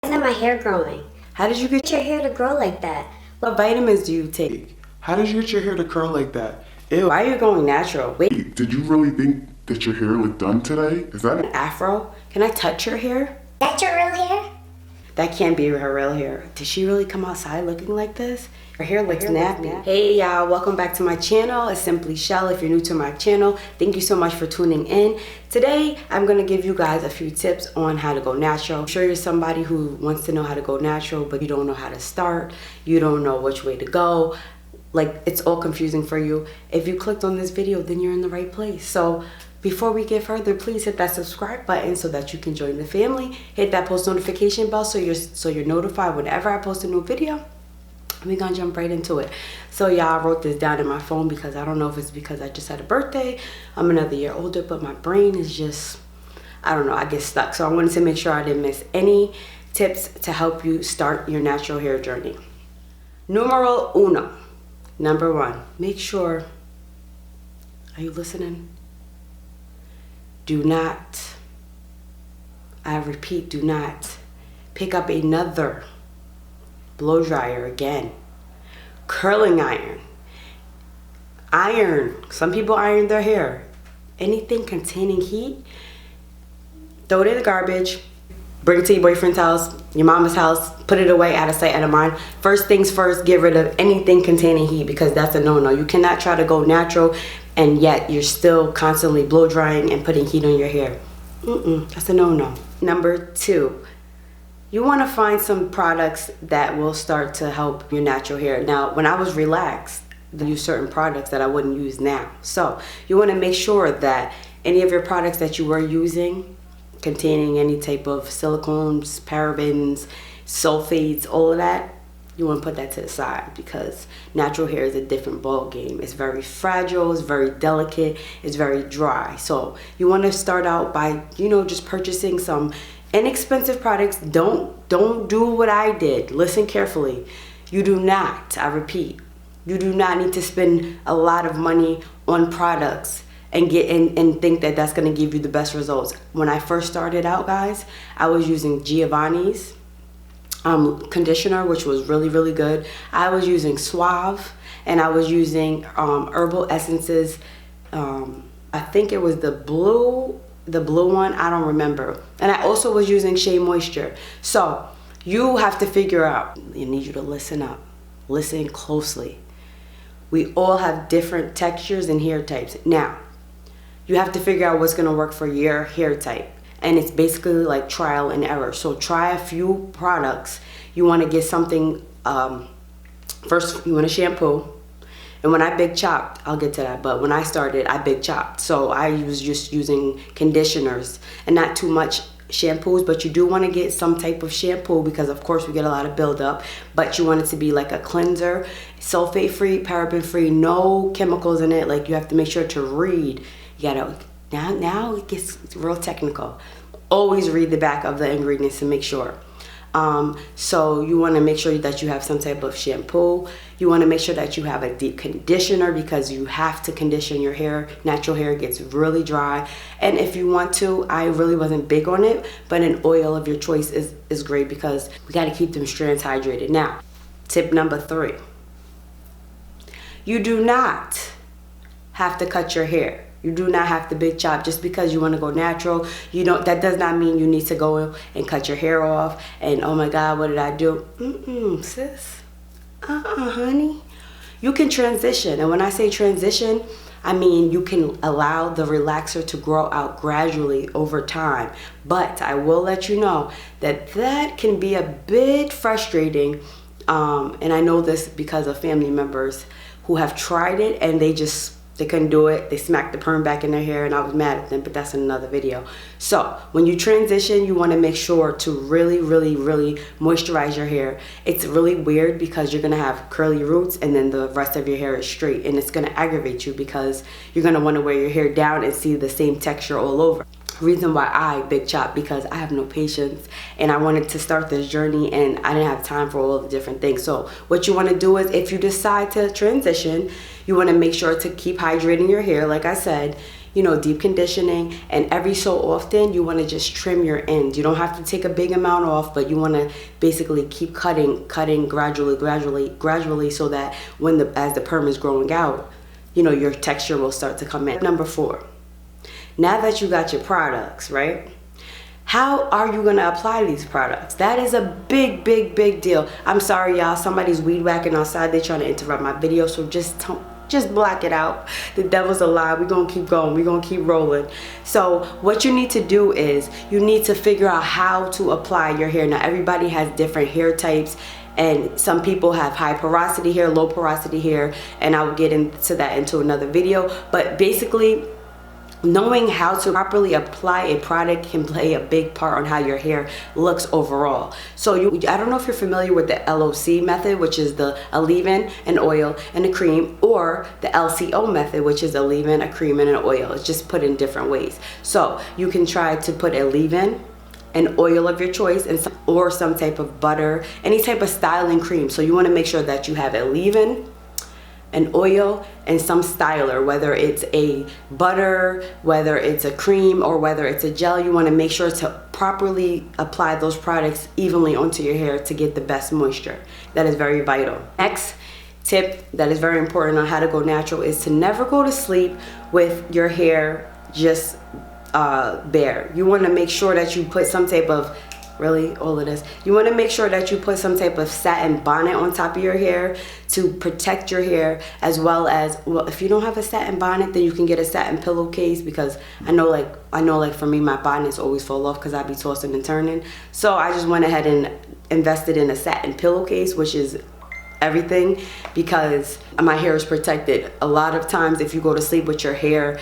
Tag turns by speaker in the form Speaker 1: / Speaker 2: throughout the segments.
Speaker 1: isn't my hair growing?
Speaker 2: How did you get
Speaker 1: Your hair to grow like that?
Speaker 2: What vitamins do you take?
Speaker 3: How did you get your hair to curl like that? Ew.
Speaker 2: Why are you going natural? Wait,
Speaker 3: Did you really think that your hair looked done today? Is that
Speaker 2: an afro? Can I touch your hair?
Speaker 1: That's your real hair?
Speaker 2: That can't be her real hair. Did she really come outside looking like this? Her hair looks nappy. Hey y'all, welcome back to my channel. It's Simply Shell. If you're new to my channel, thank you so much for tuning in. Today, I'm gonna give you guys a few tips on how to go natural. I'm sure you're somebody who wants to know how to go natural, but you don't know how to start. You don't know which way to go. Like, it's all confusing for you. If you clicked on this video, then you're in the right place. So before we get further, please hit that subscribe button so that you can join the family. Hit that post notification bell so you're notified whenever I post a new video. We're gonna jump right into it. So y'all, I wrote this down in my phone because I don't know if it's because I just had a birthday. I'm another year older, but my brain is just, I don't know, I get stuck. So I wanted to make sure I didn't miss any tips to help you start your natural hair journey. Numero uno. Number one, make sure, are you listening? Do not, I repeat, do not pick up another blow dryer again. Curling iron. Some people iron their hair. Anything containing heat, throw it in the garbage. Bring it to your boyfriend's house, your mama's house, put it away, out of sight, out of mind. First things first, get rid of anything containing heat because that's a no-no. You cannot try to go natural and yet you're still constantly blow drying and putting heat on your hair. That's a no-no. Number two, you want to find some products that will start to help your natural hair. Now, when I was relaxed, I used certain products that I wouldn't use now. So you want to make sure that any of your products that you were using containing any type of silicones, parabens, sulfates, all of that, you want to put that to the side because natural hair is a different ball game. It's very fragile, it's very delicate, it's very dry. So you want to start out by, just purchasing some inexpensive products. Don't do what I did. Listen carefully. You do not, I repeat, you do not need to spend a lot of money on products and think that that's going to give you the best results. When I first started out, guys, I was using Giovanni's conditioner, which was really, really good. I was using Suave, and I was using herbal essences. I think it was the blue one, I don't remember. And I also was using Shea Moisture. So you have to figure out, I need you to listen up, listen closely. We all have different textures and hair types. Now, you have to figure out what's gonna work for your hair type. And it's basically like trial and error. So try a few products. You wanna get something, first you want a shampoo. And when I big chopped, I'll get to that, but when I started, I big chopped. So I was just using conditioners and not too much shampoos, but you do want to get some type of shampoo because of course we get a lot of buildup, but you want it to be like a cleanser, sulfate free, paraben free, no chemicals in it. Like, you have to make sure to read. You gotta, now it gets real technical. Always read the back of the ingredients to make sure. So you want to make sure that you have some type of shampoo. You want to make sure that you have a deep conditioner because you have to condition your hair. Natural hair gets really dry. And if you want to, I really wasn't big on it, but an oil of your choice is great because we got to keep them strands hydrated. Now, tip number 3. You do not have to cut your hair. You do not have to big chop just because you want to go natural. That does not mean you need to go and cut your hair off and, oh my God, what did I do? Sis. Honey. You can transition. And when I say transition, I mean you can allow the relaxer to grow out gradually over time. But I will let you know that can be a bit frustrating. And I know this because of family members who have tried it and they couldn't do it. They smacked the perm back in their hair and I was mad at them, but that's another video. So when you transition, you want to make sure to really, really, really moisturize your hair. It's really weird because you're going to have curly roots and then the rest of your hair is straight, and it's going to aggravate you because you're going to want to wear your hair down and see the same texture all over. Reason why I big chop, because I have no patience and I wanted to start this journey and I didn't have time for all the different things. So what you want to do is, if you decide to transition, you want to make sure to keep hydrating your hair. Like I said, deep conditioning, and every so often you want to just trim your ends. You don't have to take a big amount off, but you want to basically keep cutting gradually, so that as the perm is growing out, your texture will start to come in. Number 4, now that you got your products, right? How are you gonna apply these products? That is a big deal. I'm sorry, y'all. Somebody's weed whacking outside. They're trying to interrupt my video, so just black it out. The devil's a lie. We're gonna keep going. We're gonna keep rolling. So what you need to do is you need to figure out how to apply your hair. Now, everybody has different hair types, and some people have high porosity hair, low porosity hair, and I will get into that into another video. But basically, knowing how to properly apply a product can play a big part on how your hair looks overall. So I don't know if you're familiar with the LOC method, which is the a leave-in, an oil, and a cream, or the LCO method, which is a leave-in, a cream, and an oil. It's just put in different ways. So you can try to put a leave-in, an oil of your choice, or some type of butter, any type of styling cream. So you want to make sure that you have a leave-in, an oil, and some styler, whether it's a butter, whether it's a cream, or whether it's a gel. You want to make sure to properly apply those products evenly onto your hair to get the best moisture. That is very vital. Next tip that is very important on how to go natural is to never go to sleep with your hair just bare. You want to make sure that you put some type of you want to make sure that you put some type of satin bonnet on top of your hair to protect your hair, as well as, well, if you don't have a satin bonnet, then you can get a satin pillowcase, because I know like for me, my bonnets always fall off because I be tossing and turning. So I just went ahead and invested in a satin pillowcase, which is everything, because my hair is protected. A lot of times if you go to sleep with your hair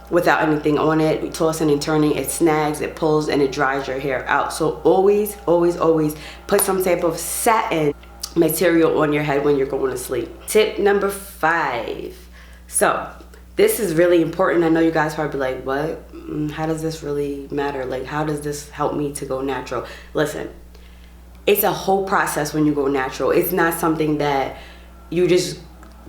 Speaker 2: without anything on it, tossing and turning, it snags, it pulls, and it dries your hair out. So always put some type of satin material on your head when you're going to sleep. Tip number 5. So this is really important. I know you guys probably like, what? How does this really matter? Like, how does this help me to go natural? Listen, it's a whole process when you go natural. It's not something that you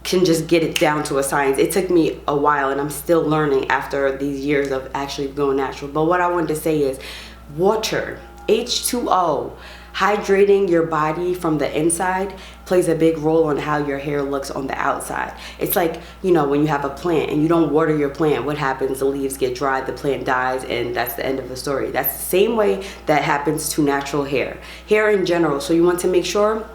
Speaker 2: can just get it down to a science. It took me a while, and I'm still learning after these years of actually going natural. But what I wanted to say is water, H2O, hydrating your body from the inside plays a big role on how your hair looks on the outside. It's like, when you have a plant and you don't water your plant, what happens? The leaves get dried, the plant dies, and that's the end of the story. That's the same way that happens to natural hair in general. So you want to make sure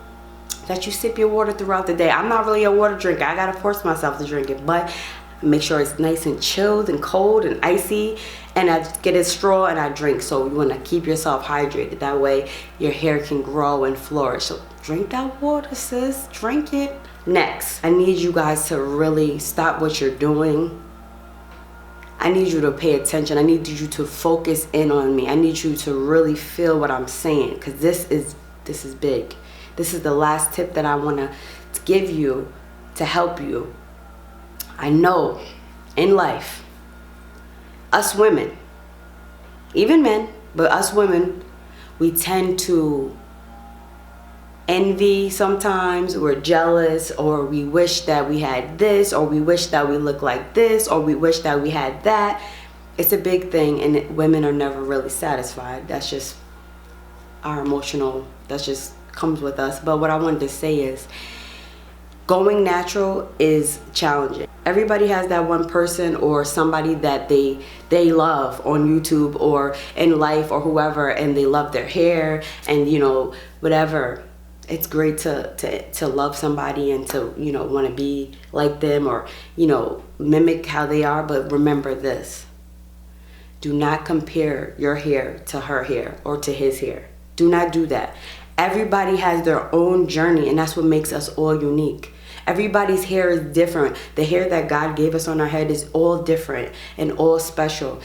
Speaker 2: that you sip your water throughout the day. I'm not really a water drinker. I gotta force myself to drink it, but make sure it's nice and chilled and cold and icy, and I get a straw and I drink. So you want to keep yourself hydrated. That way your hair can grow and flourish. So drink that water, sis. Drink it. Next, I need you guys to really stop what you're doing. I need you to pay attention. I need you to focus in on me. I need you to really feel what I'm saying, because this is big. This is the last tip that I want to give you to help you. I know in life, us women, even men, but us women, we tend to envy sometimes. We're jealous, or we wish that we had this, or we wish that we look like this, or we wish that we had that. It's a big thing, and women are never really satisfied. That's just our emotional, that's just comes with us. But what I wanted to say is, going natural is challenging. Everybody has that one person or somebody that they love on YouTube or in life or whoever, and they love their hair and whatever. It's great to love somebody and to want to be like them, or mimic how they are. But remember this: do not compare your hair to her hair or to his hair. Do not do that. Everybody has their own journey, and that's what makes us all unique. Everybody's hair is different. The hair that God gave us on our head is all different and all special.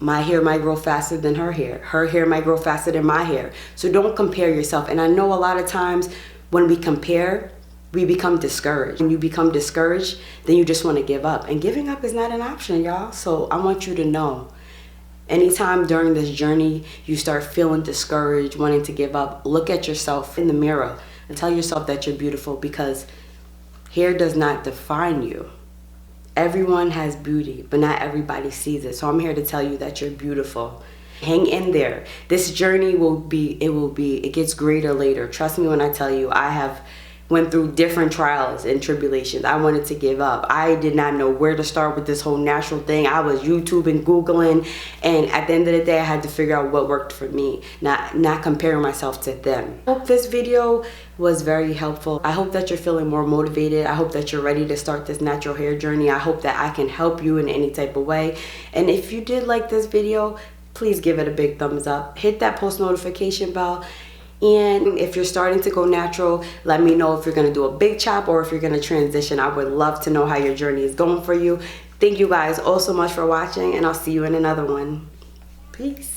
Speaker 2: My hair might grow faster than her hair. Her hair might grow faster than my hair. So don't compare yourself. And I know a lot of times when we compare, we become discouraged. When you become discouraged, then you just want to give up. And giving up is not an option, y'all. So I want you to know, anytime during this journey you start feeling discouraged, wanting to give up, look at yourself in the mirror and tell yourself that you're beautiful, because hair does not define you. Everyone has beauty, but not everybody sees it. So I'm here to tell you that you're beautiful. Hang in there. This journey it gets greater later. Trust me when I tell you, I have went through different trials and tribulations. I wanted to give up. I did not know where to start with this whole natural thing. I was YouTubing, Googling, and at the end of the day, I had to figure out what worked for me, not comparing myself to them. I hope this video was very helpful. I hope that you're feeling more motivated. I hope that you're ready to start this natural hair journey. I hope that I can help you in any type of way. And if you did like this video, please give it a big thumbs up. Hit that post notification bell. And if you're starting to go natural, let me know if you're going to do a big chop or if you're going to transition. I would love to know how your journey is going for you. Thank you guys all so much for watching, and I'll see you in another one. Peace.